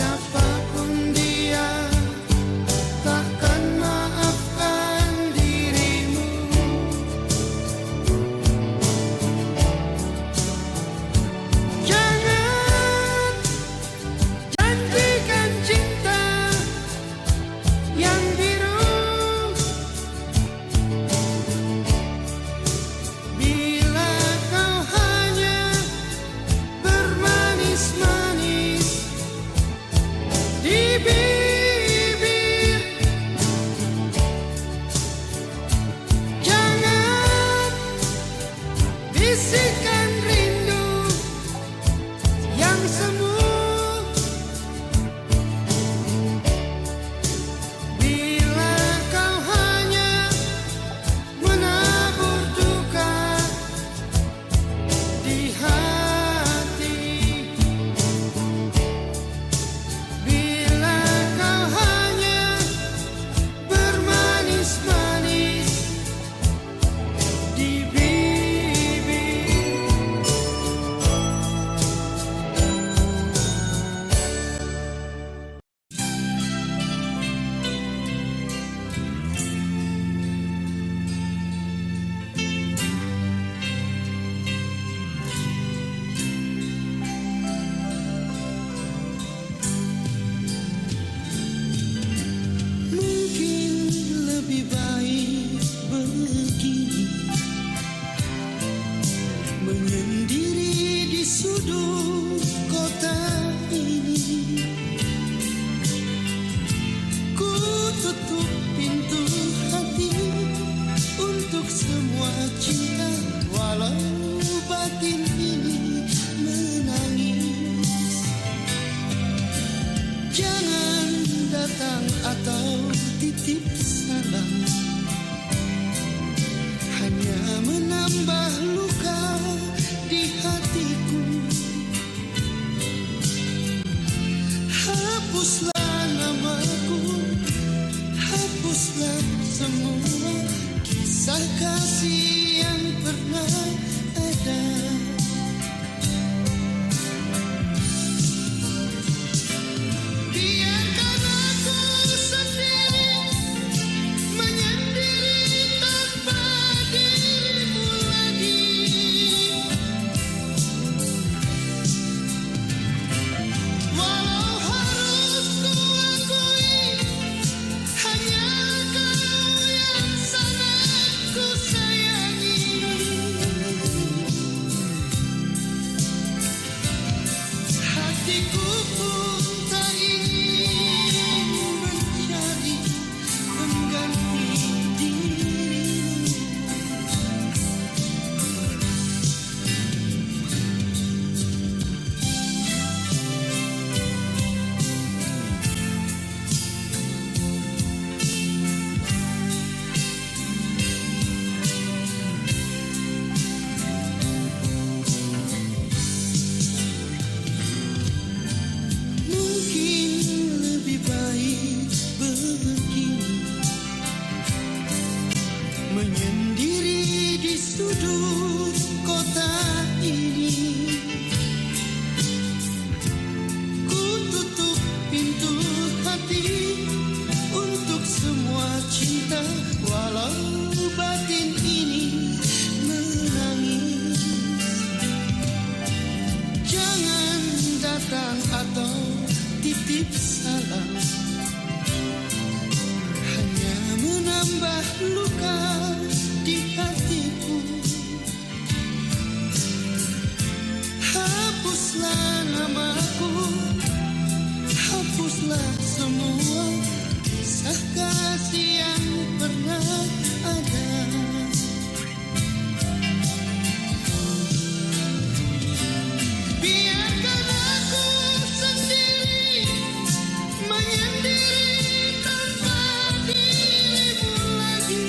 Siapapun dia takkan maafkan dirimu. Jangan janjikan cinta yang biru bila kau hanya bermanis-manis di bibir. Jangan bisikan rindu yang semu bila kau hanya menabur duka di hati. Bila kau hanya bermanis-manis di bibir. Mungkin lebih baik begini, menyendiri di sudut kota ini. Ku tutup pintu hati untuk semua cinta, walau batin ini menangis. Jangan datang atau titip salam, hanya menambah luka di hatiku. Hapuslah namaku, hapuslah semua kisah kasih yang pernah ada. Biarkan aku sendiri menyendiri tanpa dirimu lagi. Walau harus ku akui, hanya kau yang sangat ku sayangi. Hatiku pun tak ingin mencari pengganti dirimu. Mungkin lebih baik begini, menyendiri di sudut kota ini. Ku tutup pintu hati untuk semua cinta, walau batin ini menangis. Jangan datang atau titip salam, hanya menambah luka di hatiku. Hapuslah namaku, hapuslah semua kisah kasih yang pernah ada. Biarkan aku sendiri menyendiri tanpa dirimu lagi.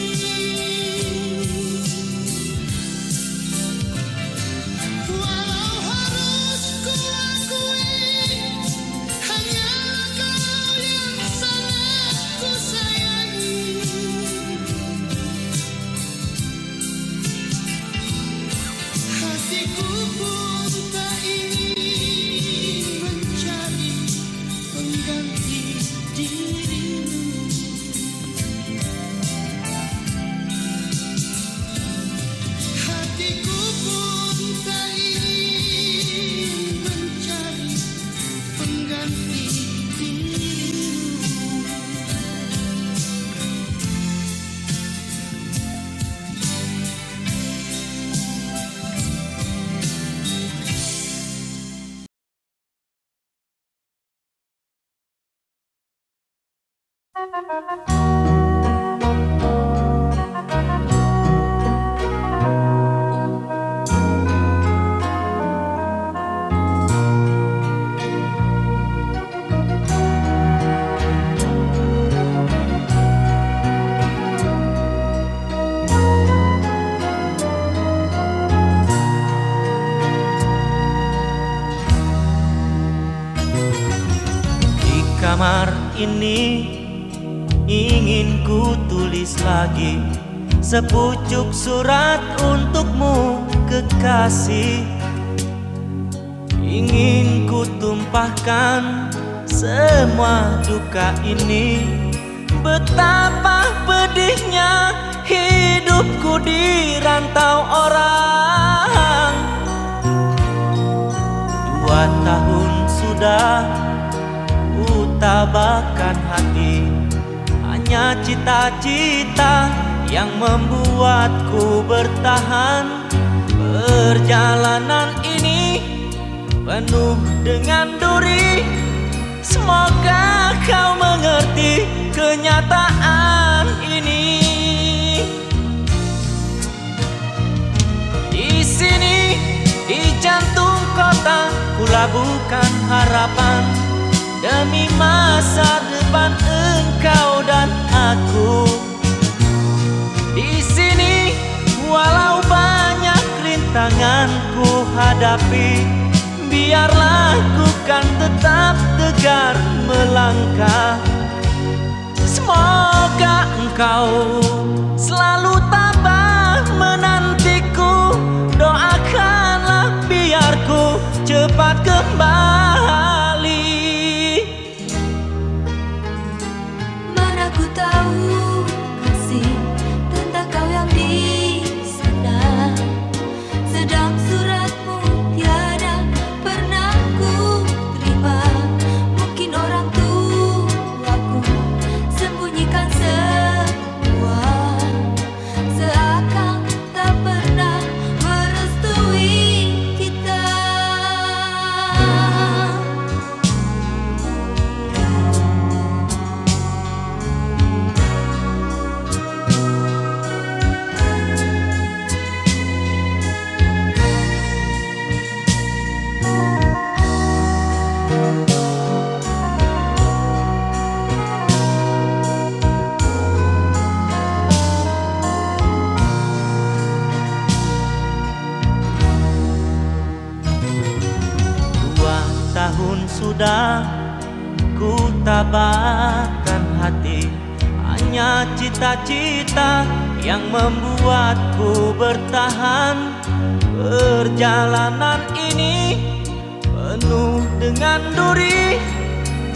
Walau harus ku akui, hanya kau yang sangat ku sayangi. Di kamar ini ingin ku tulis lagi sepucuk surat untukmu kekasih. Ingin ku tumpahkan semua duka ini. Betapa pedihnya hidupku di rantau orang. 2 tahun sudah ku tabahkan hati, hanya cita-cita yang membuatku bertahan. Perjalanan ini penuh dengan duri. Semoga kau mengerti kenyataan ini. Di sini, di jantung kota, ku labuhkan harapan demi masa depan engkau dan aku. Di sini, walau banyak rintangan ku hadapi, biarlah ku kan tetap tegar melangkah. Semoga engkau selalu tabah menantiku. Doakanlah biar ku cepat kembali. Mana ku tahu kasih tentang kau yang di sana. Sedang suratmu tiada pernah ku terima. Mungkin orang tuaku sembunyikan semua, seakan tak pernah merestui kita. Tahun sudah ku tabahkan hati, hanya cita-cita yang membuatku bertahan. Perjalanan ini penuh dengan duri.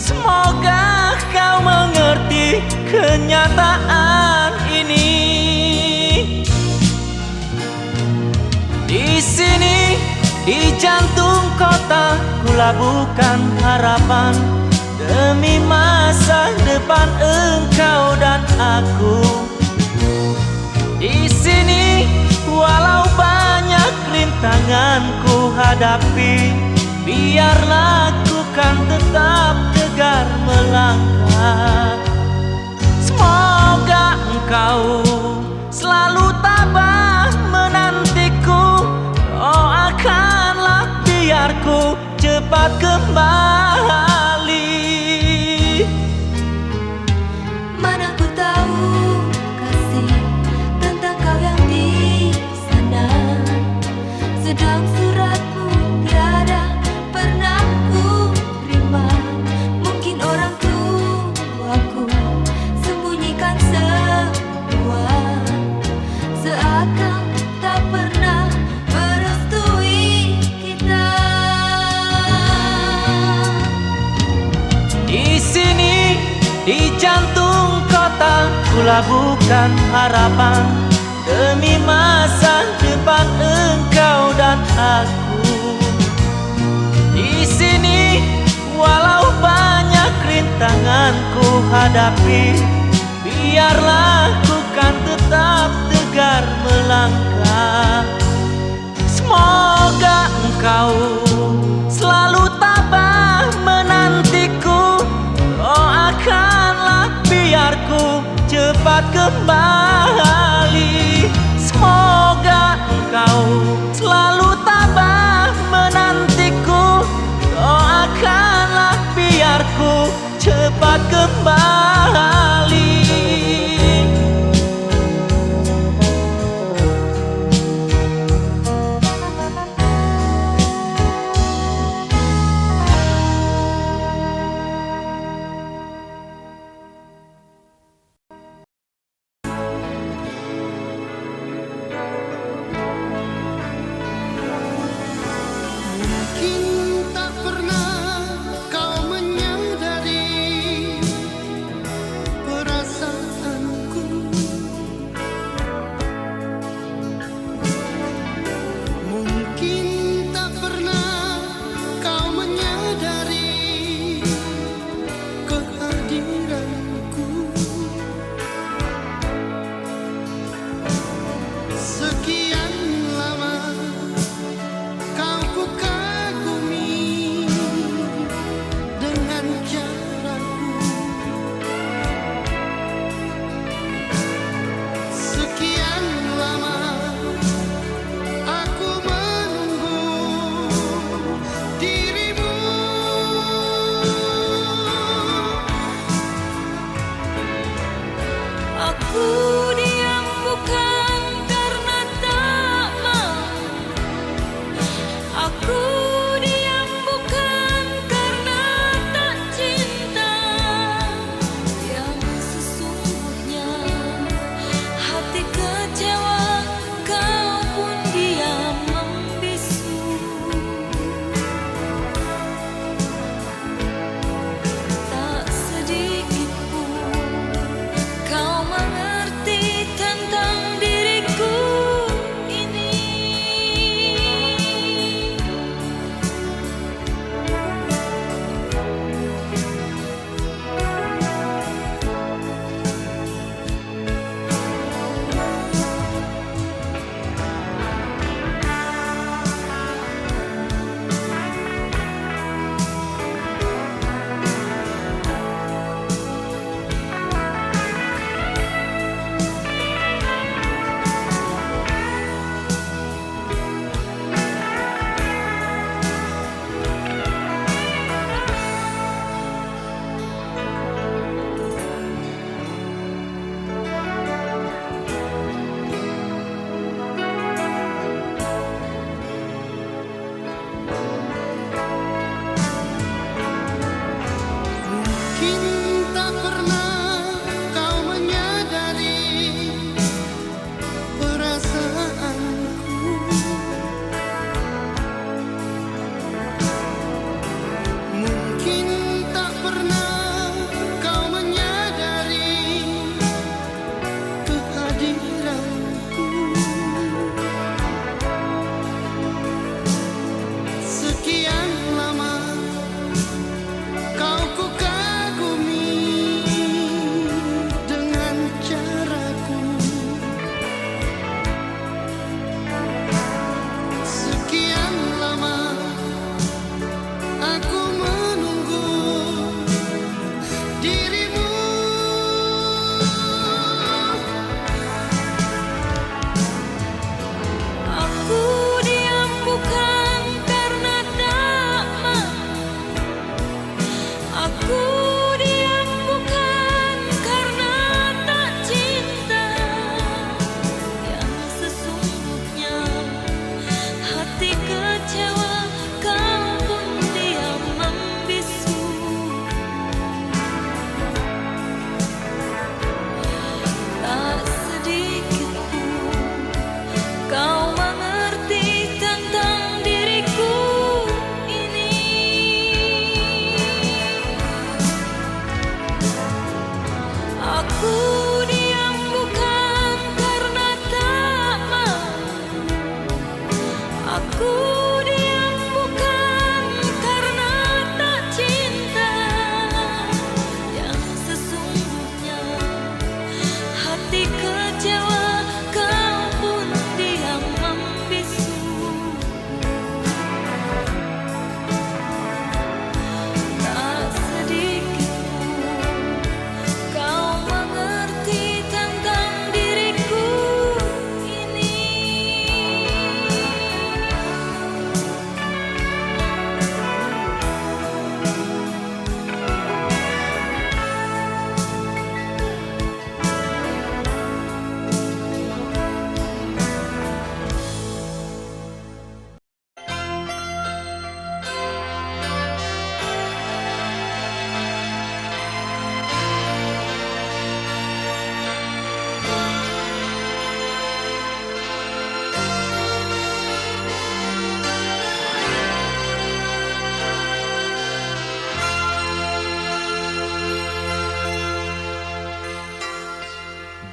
Semoga kau mengerti kenyataan ini. Di sini, di jantung kota, ku labuhkan harapan demi masa depan engkau dan aku. Di sini, walau banyak rintangan ku hadapi, biarlah ku kan tetap tegar melangkah. Semoga engkau selalu tabah menantiku. Doakanlah biar ku cepat kembali. Mana ku tahu kasih tentang kau yang di sana. Sedang suratmu tiada pernah ku terima. Mungkin orang tuaku sembunyikan semua, seakan tak pernah merestui kita. Di sini, di jantung kota, ku labuhkan harapan demi masa depan engkau dan aku. Di sini, walau banyak rintangan ku hadapi, biarlah ku kan tetap tegar melangkah. Semoga engkau selalu tabah menantiku. Doakanlah biar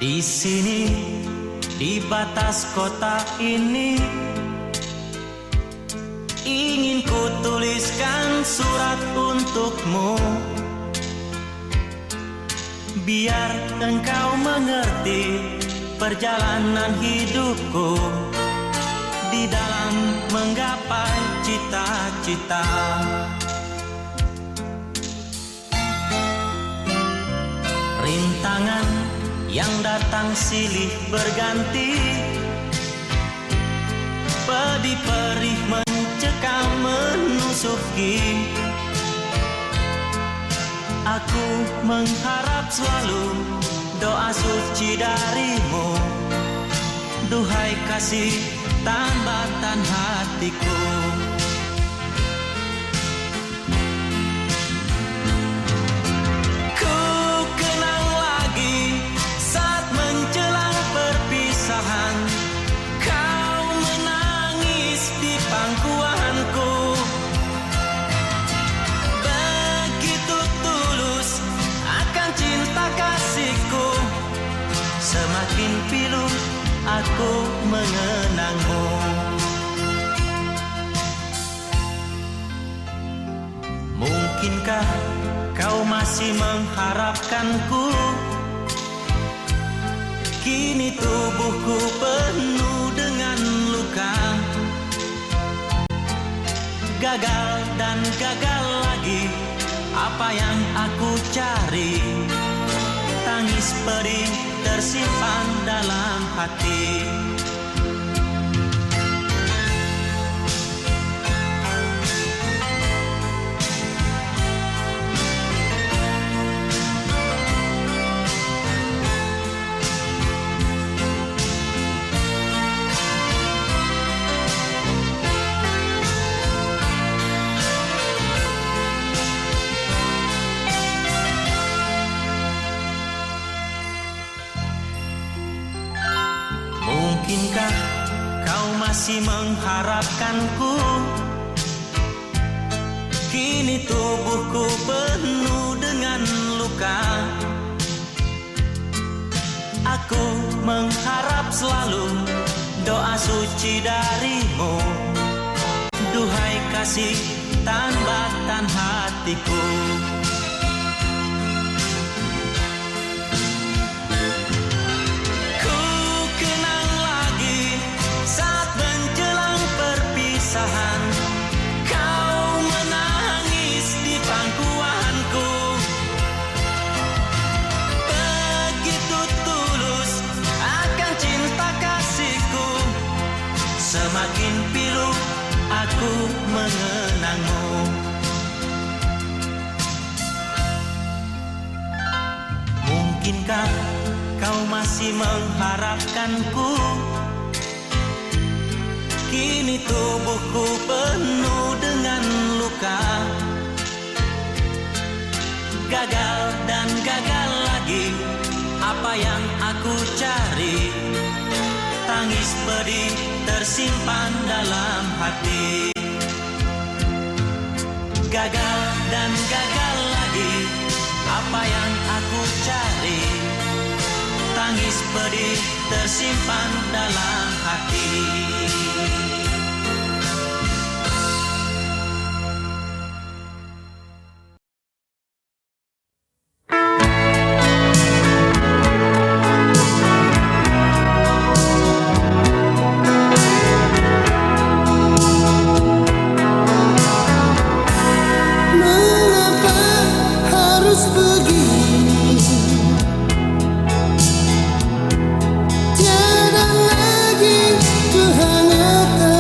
Di sini, di batas kota ini, ingin ku tuliskan surat untukmu, biar engkau mengerti perjalanan hidupku di dalam menggapai cita-cita. Rintangan yang datang silih berganti, pedih perih mencekam menusuki. Aku mengharap selalu doa suci darimu, duhai kasih tambatan hatiku. Ku kenang lagi saat menjelang perpisahan, kau menangis di pangkuanku. Begitu tulus akan cinta kasihku, semakin pilu aku mengenangmu. Mungkinkah kau masih mengharapkanku? Kini tubuhku penuh dengan luka, gagal dan gagal lagi apa yang aku cari. Tangis pedih tersimpan dalam hati. Mungkinkah kau masih mengharapkanku? Kini tubuhku penuh dengan luka, aku mengharap selalu doa suci darimu, duhai kasih tambatan hatiku. Kau menangis di pangkuanku, begitu tulus akan cinta kasihku, semakin pilu aku mengenangmu. Mungkinkah kau masih mengharapkanku? Kini tubuhku penuh dengan luka, gagal dan gagal lagi apa yang aku cari. Tangis pedih tersimpan dalam hati, gagal dan gagal lagi apa yang aku cari. Tangis pedih tersimpan dalam hati. Tiada lagi kehangatan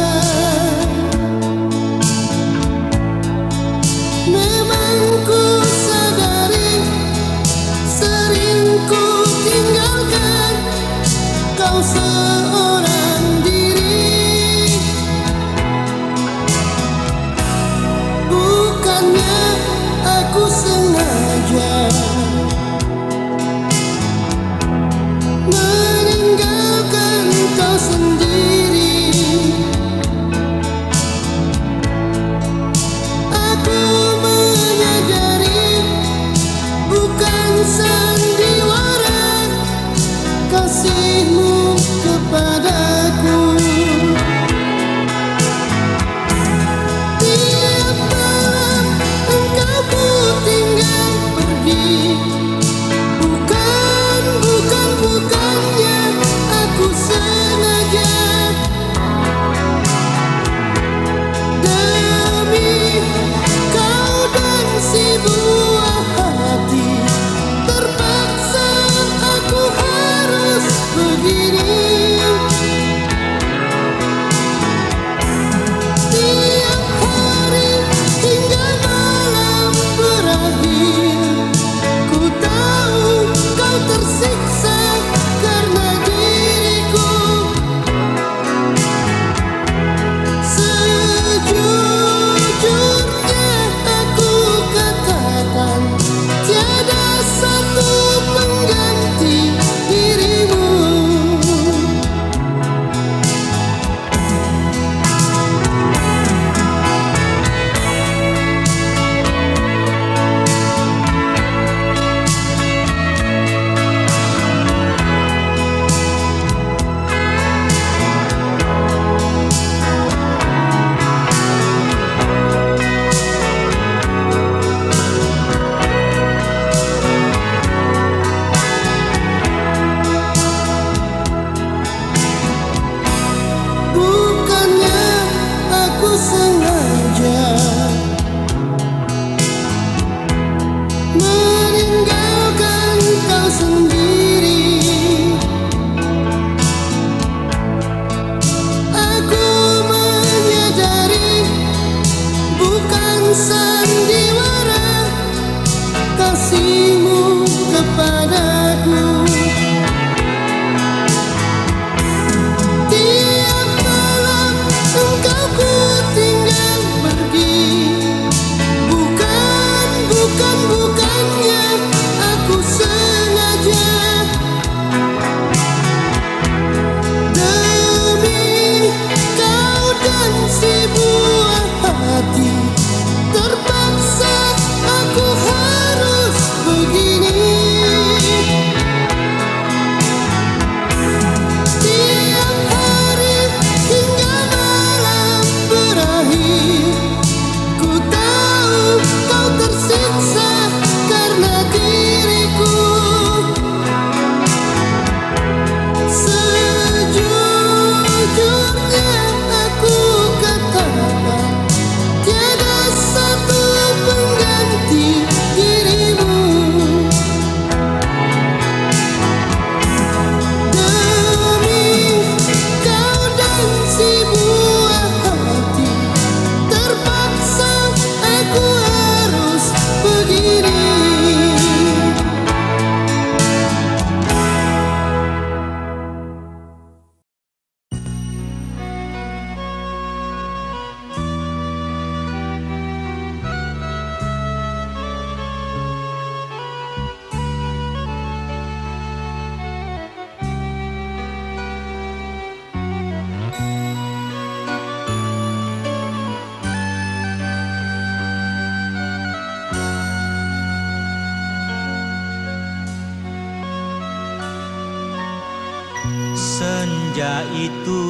Senja itu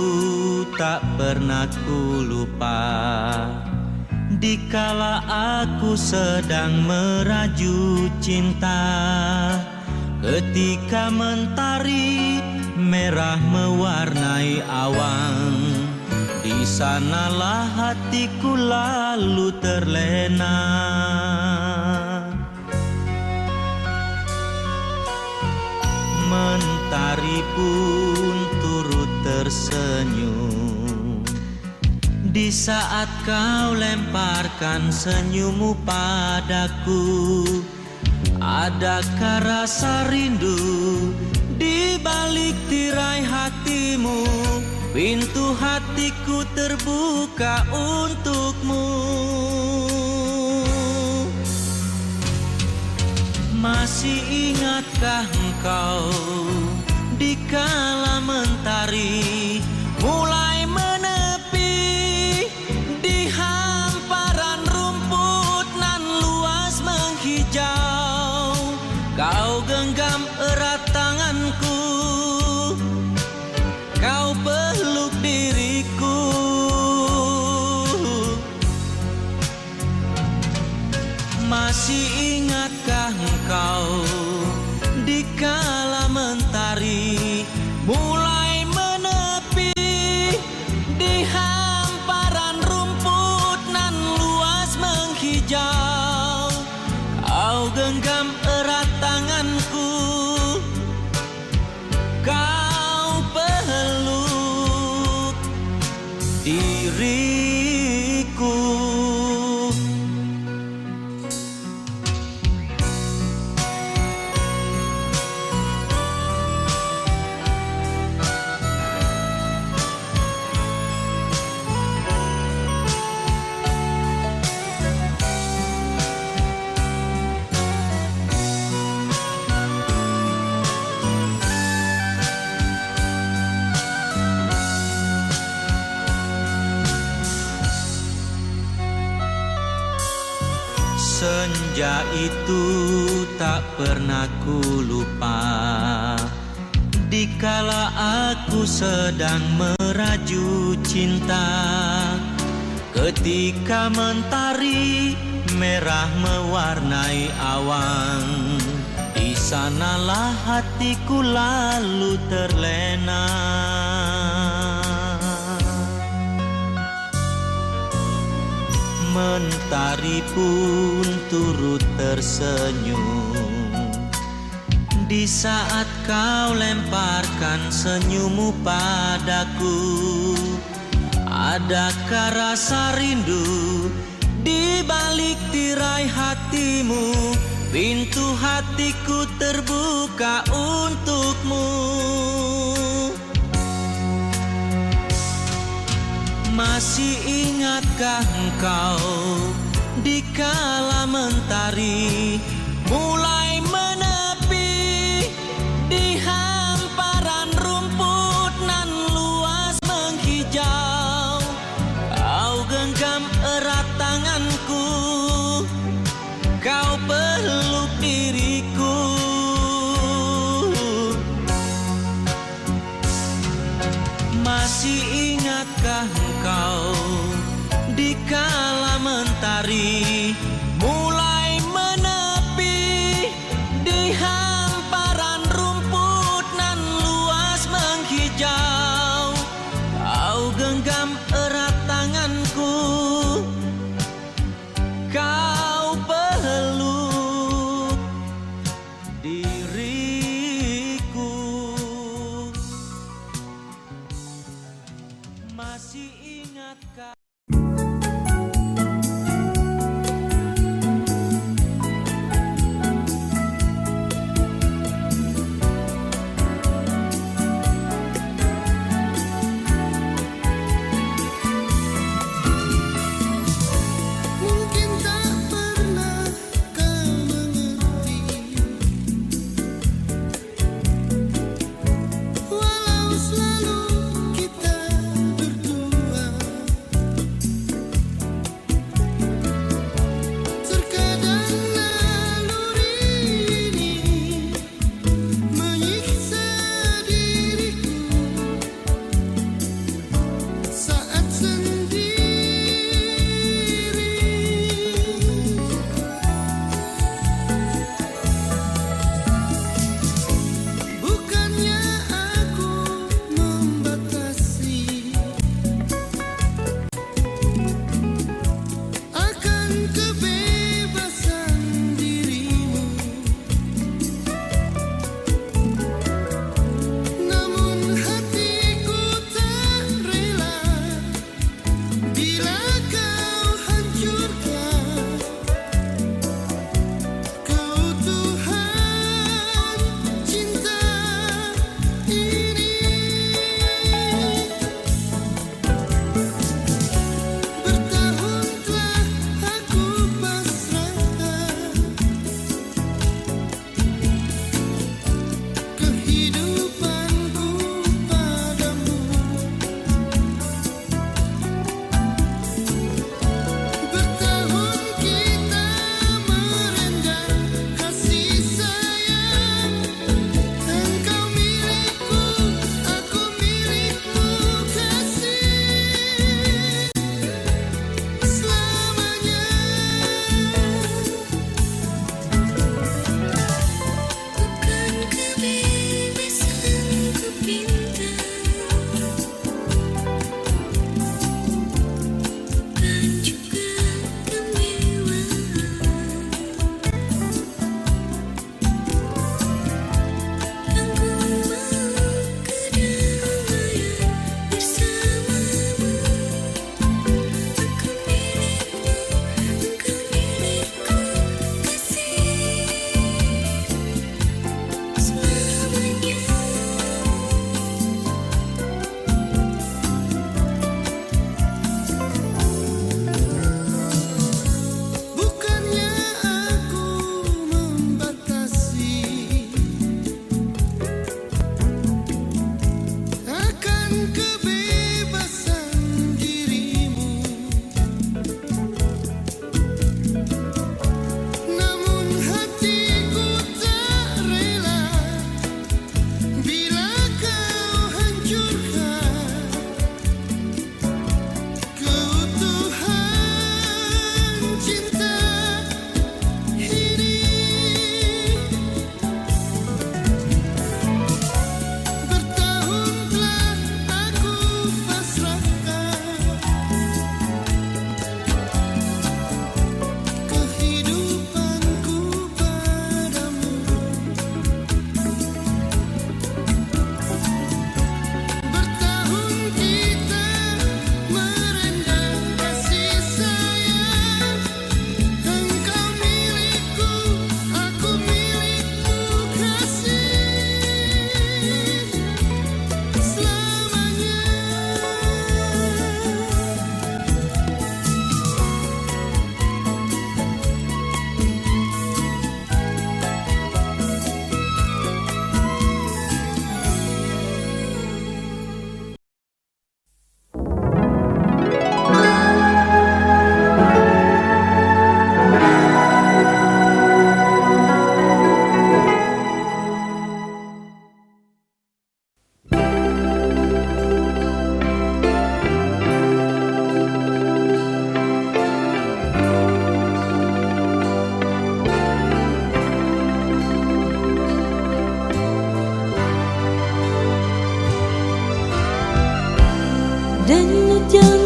tak pernah ku lupa, dikala aku sedang meraju cinta. Ketika mentari merah mewarnai awan, di sanalah hatiku lalu terlena. Mentari pun turut tersenyum di saat kau lemparkan senyummu padaku. Adakah rasa rindu di balik tirai hatimu? Pintu hatiku terbuka untukmu. Masih ingatkah engkau dikala mentari mulai menepi di hamparan rumput nan luas menghijau? Kau genggam erat tanganku, kau peluk diriku. Masih ingatkah engkau dikala mentari mulai menepi di hamparan rumput nan luas menghijau? Kau genggam erat tanganku, kau peluk diriku. Senja itu tak pernah ku lupa, dikala aku sedang meraju cinta. Ketika mentari merah mewarnai awan, di sanalah hatiku lalu terlena. Mentari pun turut tersenyum di saat kau lemparkan senyummu padaku. Adakah rasa rindu di balik tirai hatimu? Pintu hatiku terbuka untukmu. Masih ingatkah engkau dikala mentari mulai menepi di hamparan rumput nan luas menghijau? Kau genggam erat tanganku, kau peluk diriku. Masih ingatkah engkau dikala mentari mulai menepi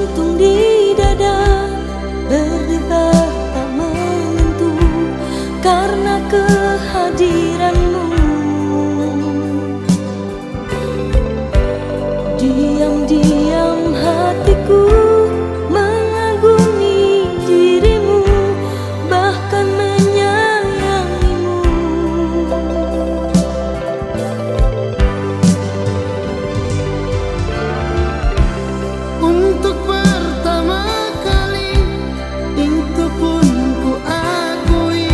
jantung di dada berdebar tak menentu karena kehadiranmu. Diam-diam hatiku mengagumi dirimu, bahkan menyayangimu. Untuk pertama kali itu pun ku akui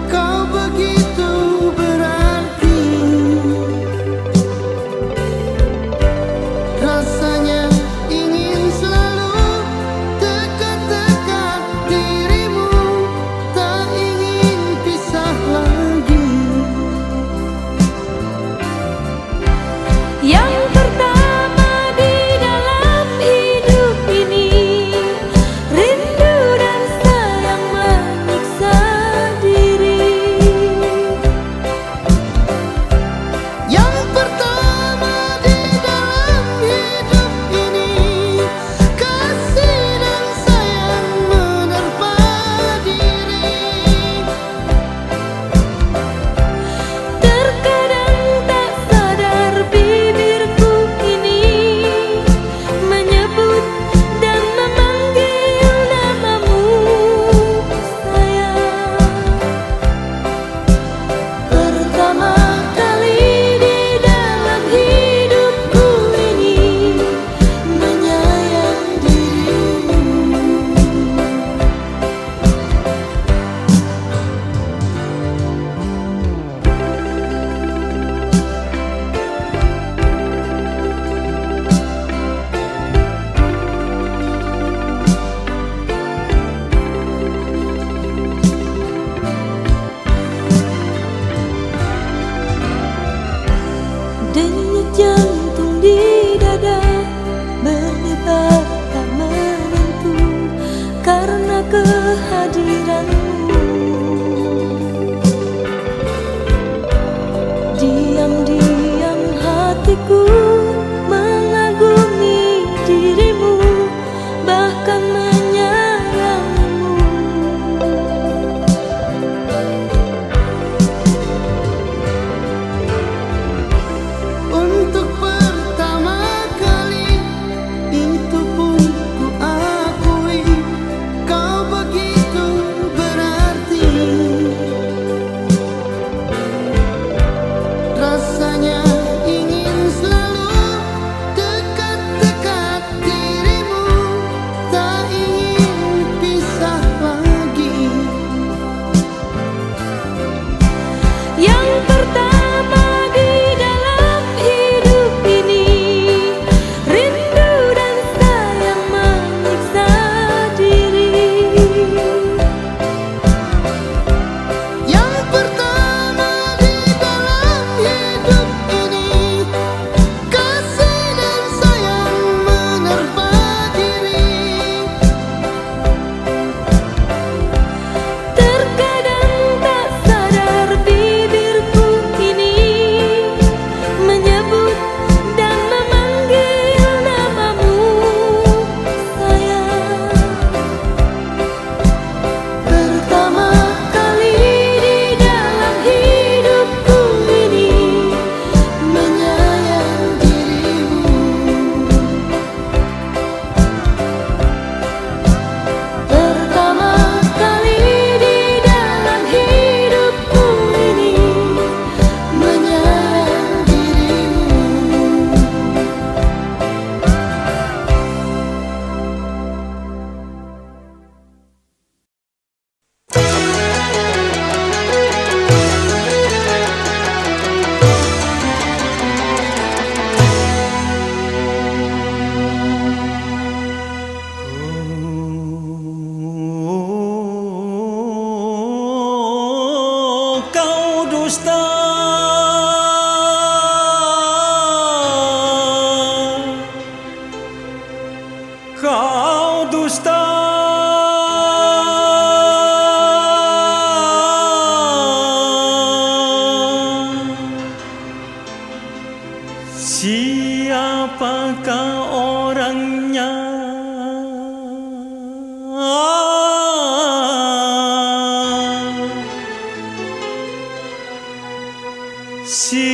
kau begitu berarti. Rasanya ingin selalu dekat-dekat dirimu, tak ingin pisah lagi. Yang pertama di dalam hidup ini, rindu dan sayang menyiksa diri. Yang pertama di dalam hidup ini, kasih dan sayang menerpa diri. Terkadang tak sadar bibirku ini menyebut dan memanggil namamu, sayang. Pertama kali di dalam hidupku ini menyayang dirimu. Denyut jantung di dada berdebar tak menentu karena kehadiranmu. Diam-diam hatiku mengagumi dirimu, bahkan menyayangimu. Untuk pertama kali itu pun ku akui kau begitu berarti. Rasanya ingin selalu dekat-dekat dirimu, tak ingin pisah lagi. Yang pertama di dalam hidup ini, rindu dan sayang menyiksa diri. Yang pertama di dalam hidup ini, kasih dan sayang menerpa diri. Terkadang tak sadar bibirku ini menyebut dan memanggil namamu, sayang. Pertama kali di dalam hidupku ini menyayang dirimu. Pertama kali di dalam hidupku ini menyayang dirimu. Kau dusta, kau dusta. Siapakah orangnya? Siapa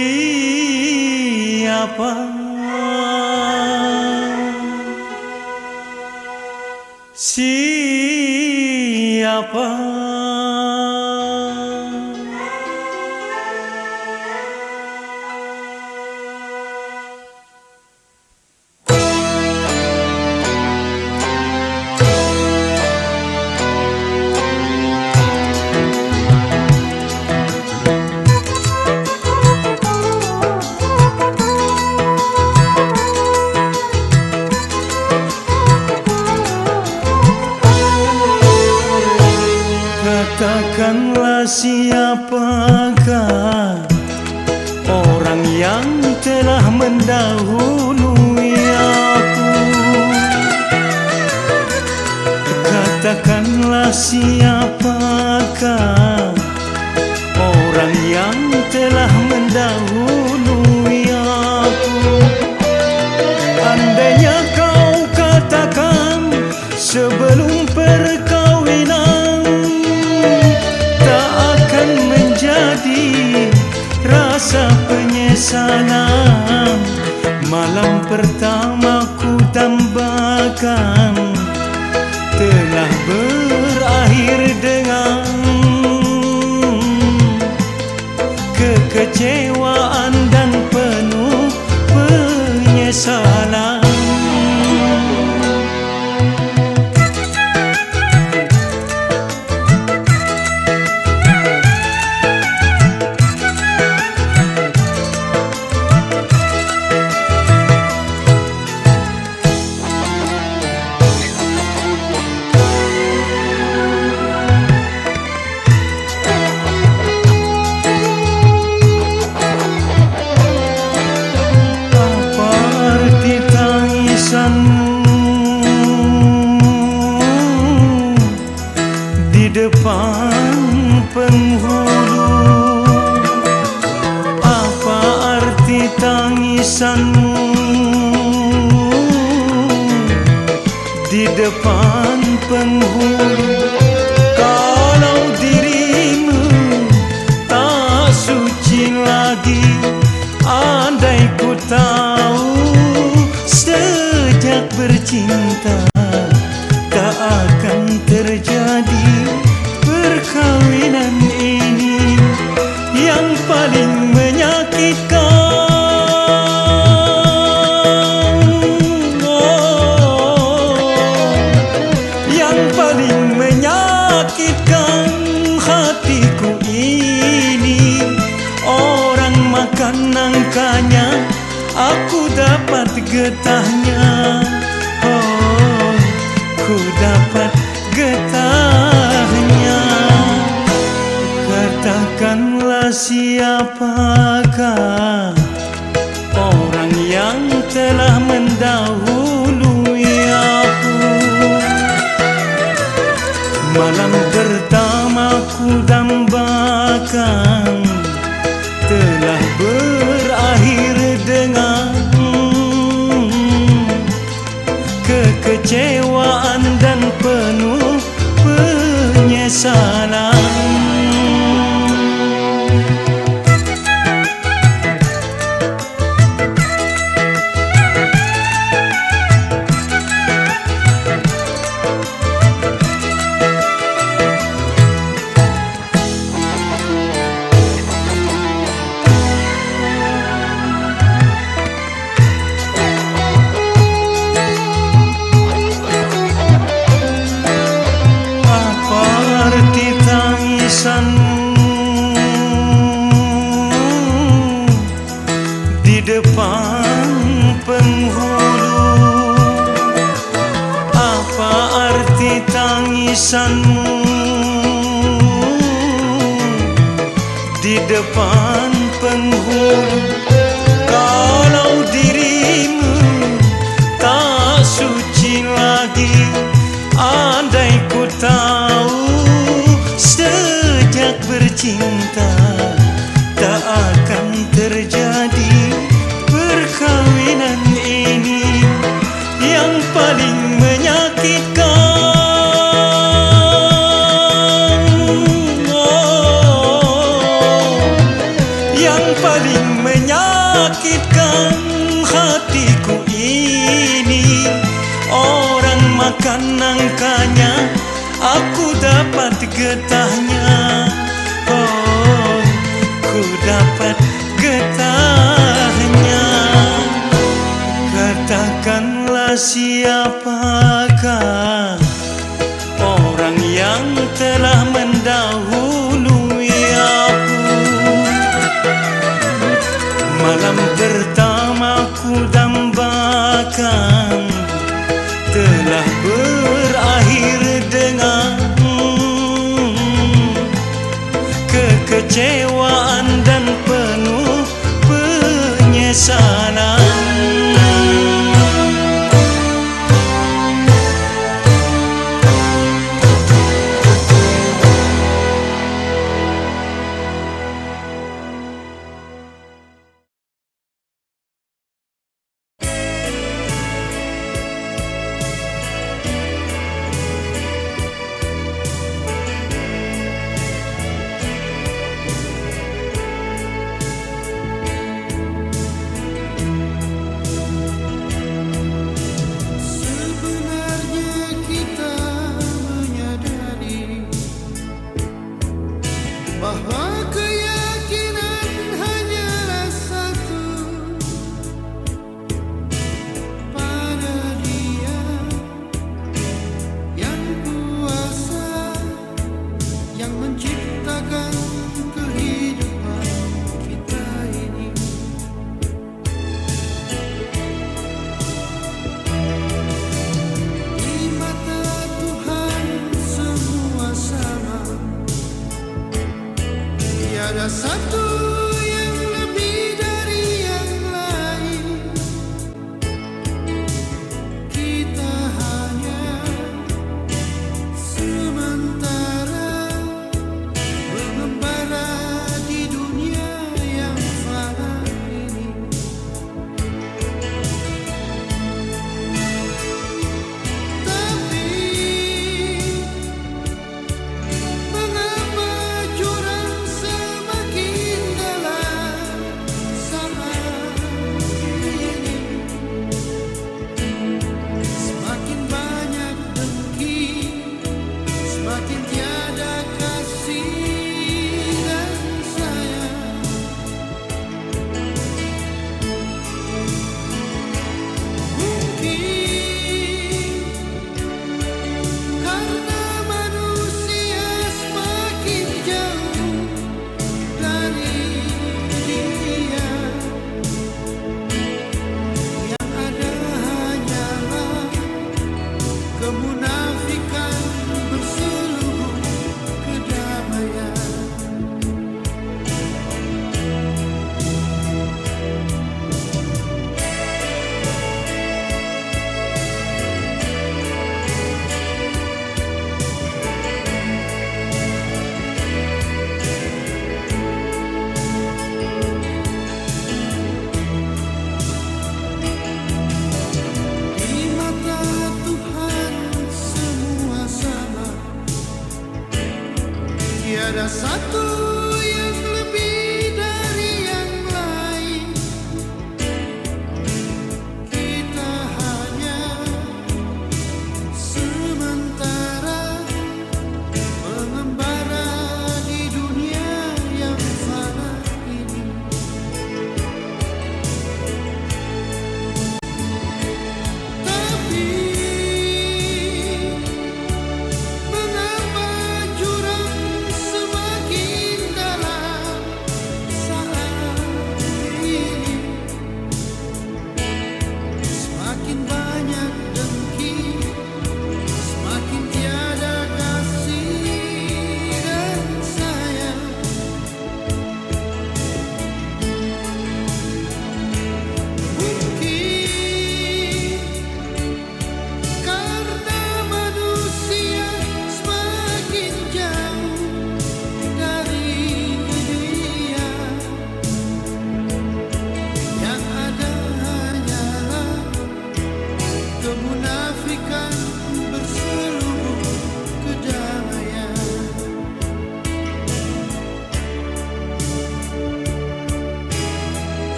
Siapa Katakanlah siapakah orang yang telah mendahului aku. Katakanlah siapakah orang yang telah mendahului aku. Andainya kau katakan sebelum perkawinan, rasa penyesalan. Malam pertama ku tambahkan telah berakhir dengan kekecewaan dan penuh penyesalan. Di depan penghulu, apa arti tangisanmu di depan penghulu? Kalau dirimu tak suci lagi, andai ku tahu sejak bercinta tak akan terjadi perkawinan ini yang paling menyakitkan. Yang paling menyakitkan hatiku ini, orang makan nangkanya aku dapat getahnya. Oh, ku dapat getahnya. Katakanlah siapakah orang yang telah mendahului aku. Malam pertama ku dambakan telah berakhir dengan kekecewaan dan penuh penyesalan. Di depan penghulu, apa arti tangisanmu di depan penghulu? Kalau dirimu tak suci lagi, andai ku tahu sejak bercinta tak akan terjadi perkawinan ini yang paling menyakitkan. yang paling menyakitkan hatiku ini, orang makan nangkanya, aku dapat getahnya. Oh, ku dapat getahnya. Katakanlah siapakah orang yang telah mendahului aku. Malam pertama ku dambakan telah berakhir dengan kekecewaan dan penuh penyesalan. Bahwa keyakinan hanyalah satu, pada Dia yang kuasa, yang menciptakan kehidupan kita ini. Di mata Tuhan semua sama, tiada satu yang lebih dari yang lain. Kita hanya sementara mengembara di dunia yang fana ini. Tapi mengapa jurang semakin dalam saat ini? Semakin banyak dengki, semakin tiada kasih dan sayang. Mungkin karena manusia semakin jauh dari Dia, yang ada hanyalah kemunafikan berseluruh kedamaian. Di mata Tuhan semua sama, tiada satu yang lebih dari yang lain. Kita hanya sementara mengembara di dunia yang fana ini. Tapi mengapa jurang semakin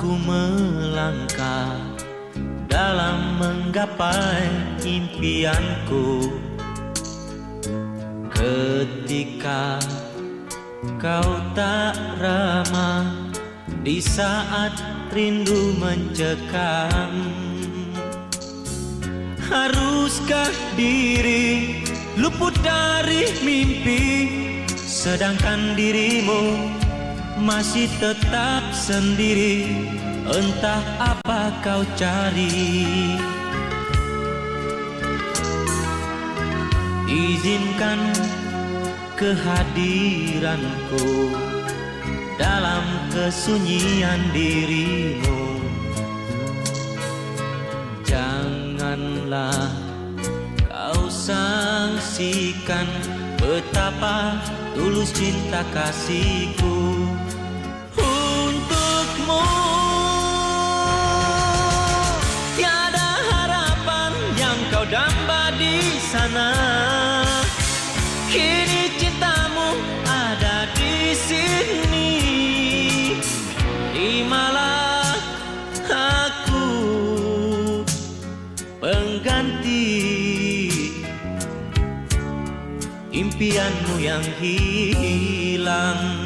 Aku melangkah dalam menggapai impianku. Ketika kau tak ramah, di saat rindu mencekam, haruskah diri luput dari mimpi, sedangkan dirimu masih tetap sendiri? Entah apa kau cari. Izinkan kehadiranku dalam kesunyian dirimu. Janganlah kau sangsikan betapa tulus cinta kasihku untukmu. Tiada harapan yang kau damba di sana, kini cintamu ada di sini. Terimalah aku pengganti impianmu yang hilang.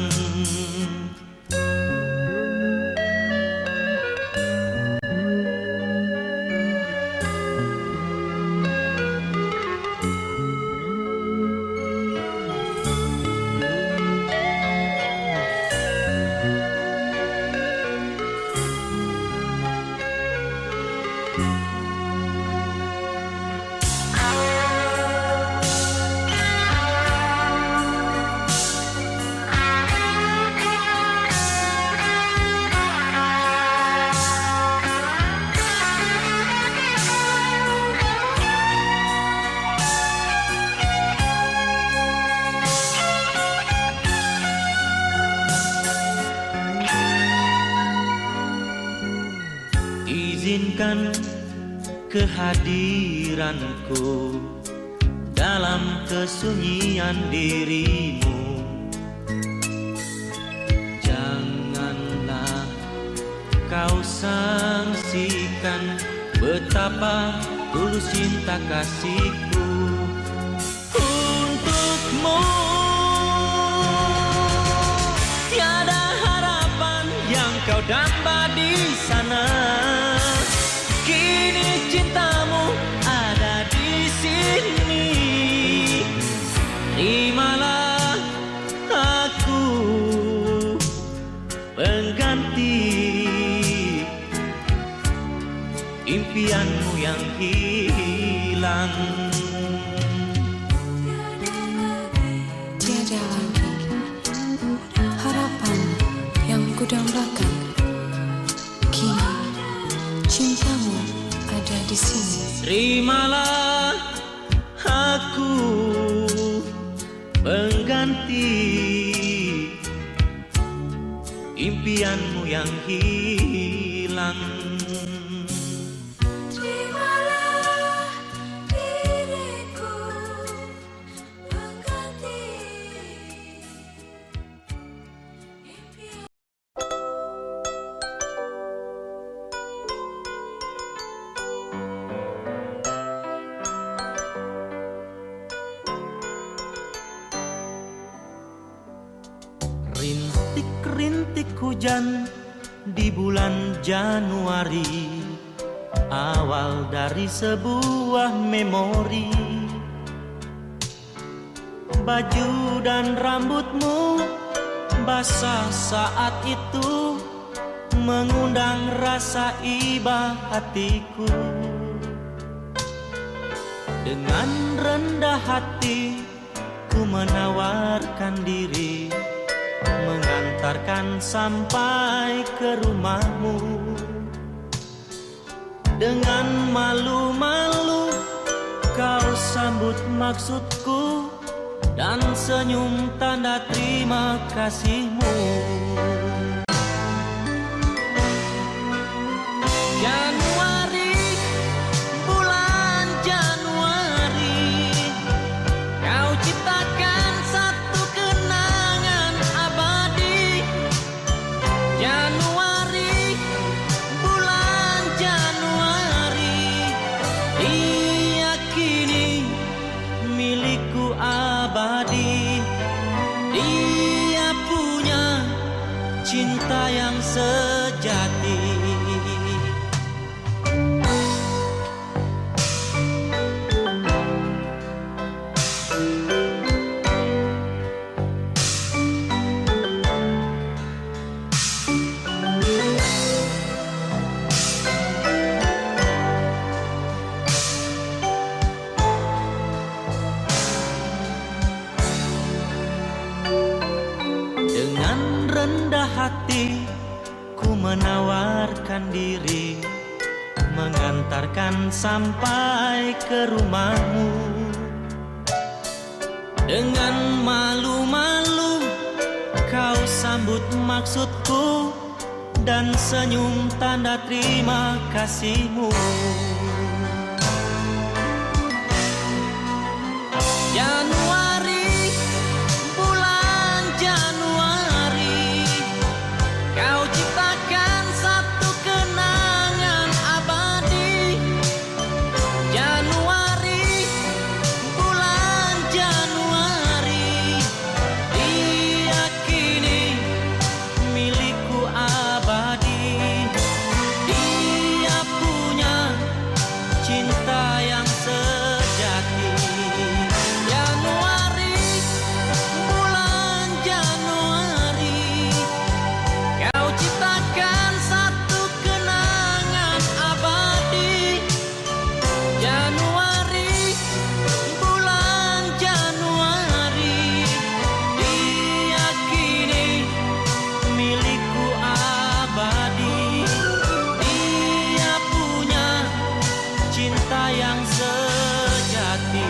Izinkan kehadiranku dalam kesunyian dirimu. Janganlah kau sangsikan betapa tulus cinta kasihku untukmu. Tiada harapan yang kau damba di sana, kini cintamu ada di sini. Terimalah aku pengganti impianmu yang hilang. Tiada lagi harapan yang kudambakan, kini cintamu ada di sini. Terimalah aku pengganti impianmu yang hilang. Terimalah diriku pengganti impian. Rintik-rintik hujan di bulan Januari, awal dari sebuah memori. Baju dan rambutmu basah saat itu, mengundang rasa iba hatiku. Dengan rendah hati ku menawarkan diri, mengantarkan sampai ke rumahmu. Dengan malu-malu kau sambut maksudku dan senyum tanda terima kasihmu. Januari, bulan Januari, kau ciptakan satu kenangan abadi. Januari, yang sejati. Dengan rendah hati ku menawarkan diri, mengantarkan sampai ke rumahmu. Dengan malu-malu kau sambut maksudku dan senyum tanda terima kasihmu. Januari, bulan Januari, kau ciptakan satu kenangan abadi. Januari, bulan Januari, diyakini milikku abadi. Dia punya cinta yang sejati. Januari, bulan Januari, kau ciptakan satu kenangan abadi. Januari, bulan Januari, diyakini milikku abadi. Dia punya cinta yang sejati.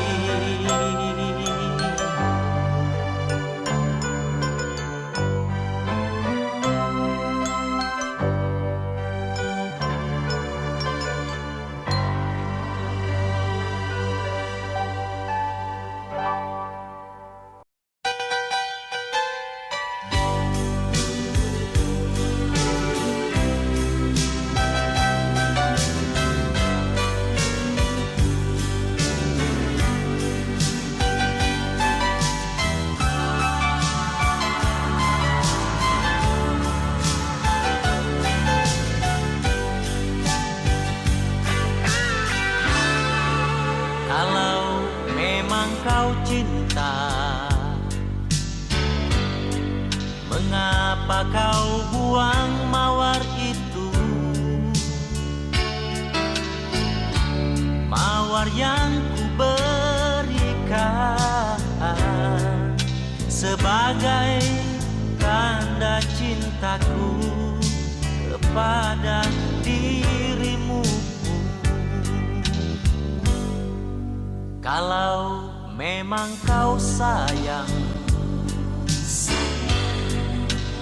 Kalau memang kau cinta, mengapa kau buang mawar itu? Mawar yang ku berikan sebagai tanda cintaku kepada dirimu. Kalau memang kau sayang,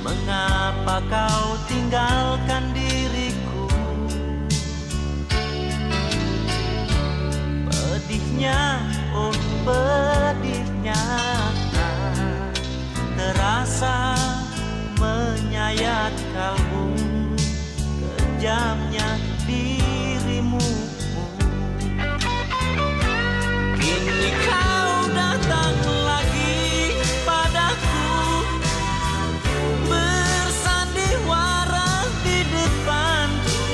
mengapa kau tinggalkan diriku? Pedihnya, oh pedihnya, terasa menyayat kalbu, kejamnya dirimu. Kini kau datang lagi padaku, bersandiwara di depanku.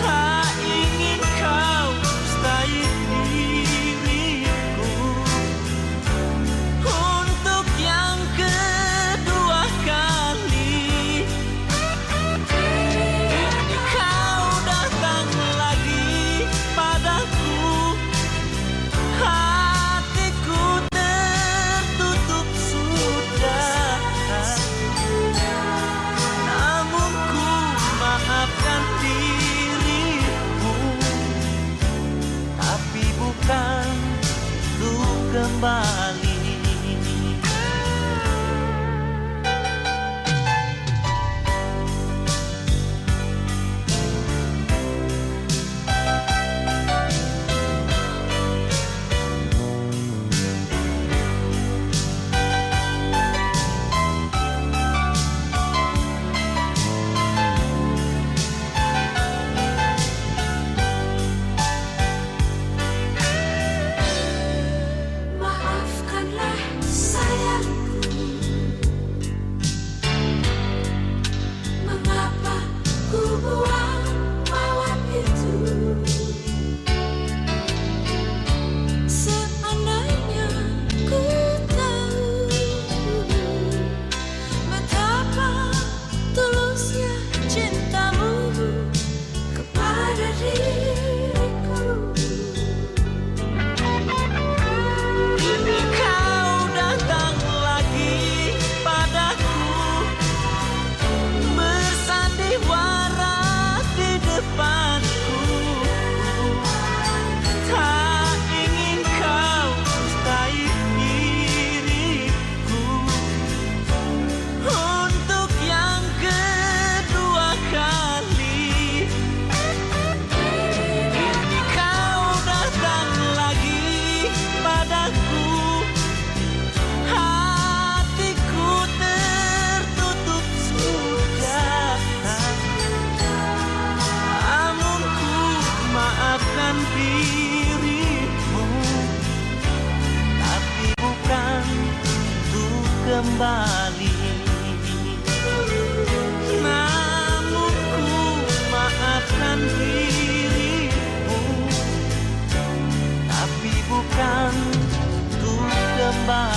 Tak ingin kau stai diriku untuk yang kedua kali. Kini kau datang lagi padaku, hatiku tertutup sudah. Namun ku maafkan dirimu, tapi bukan untuk kembali. Maafkan memaafkan dirimu, tapi bukan untuk kembali. Namun ku maafkan dirimu, tapi bukan untuk kembali.